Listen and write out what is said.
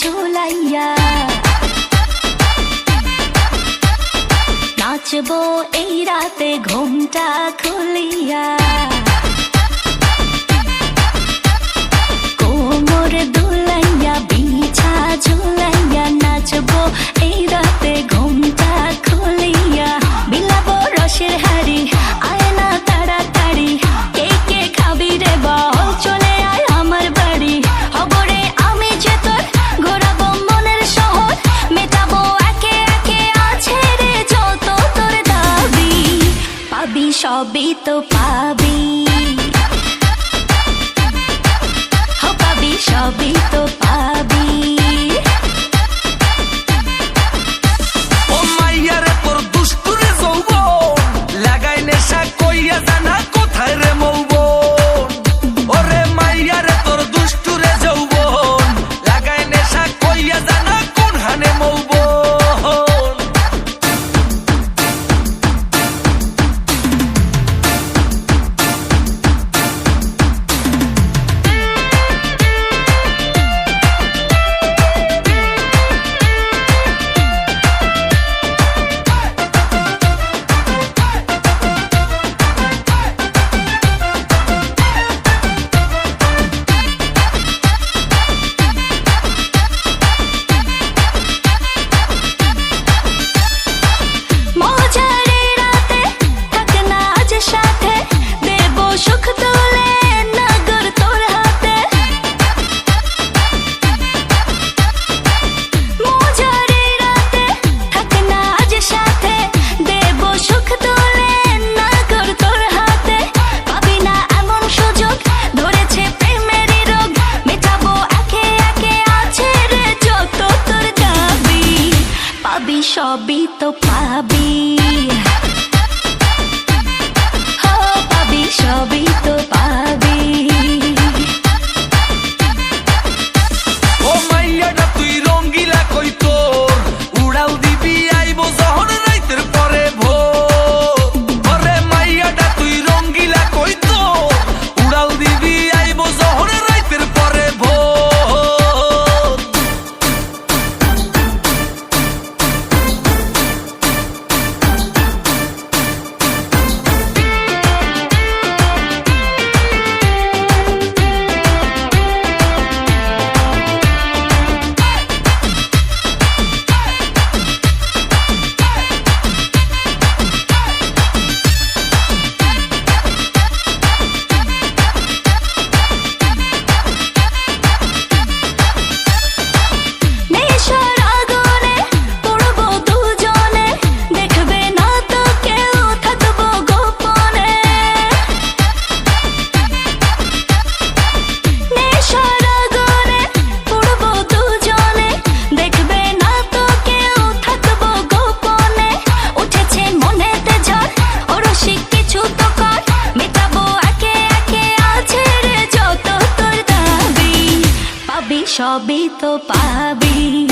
ঝুলাইয়া নাচবো এই রাতে ঘুমটা খুলিয়া কোমর দুলাইয়া বিছা ঝুলাইয়া নাচবো এই রাতে ঘুমটা খুলিয়া বিলাবো রসের হাড়ি আয় না তাড়াতাড়ি কে কে খাবি রে বল চলে আয় আমার বাড়ি হবরে আমি যে তোর ঘোরাবো মনের শহর মেটাবো একে একে আছে রে যত তোর দাবি পাবি সবই তো পাবি সবই তো পাবি ও মাইয়ারে তোর দুষ্টুরে যৌবন লাগাই নেশা কইয়া জানা কোথায় রে মৌবন ওরে মাইয়ারে তোর দুষ্টুরে যৌবন লাগাই নেশা কইয়া জানা কোন হানে মৌবন সবই তো পাবি পাবি সবই তো পাবি ও মাইয়াটা তুই রঙ্গিলা কই তোর উড়াল দিবি আইবো যখন রাইতের পরে ভোর ওরে মাইয়াটা তুই রঙ্গিলা কই তোর উড়াল দিবি আইবো যখন রাইতের পরে ভোর সবই তো পাবি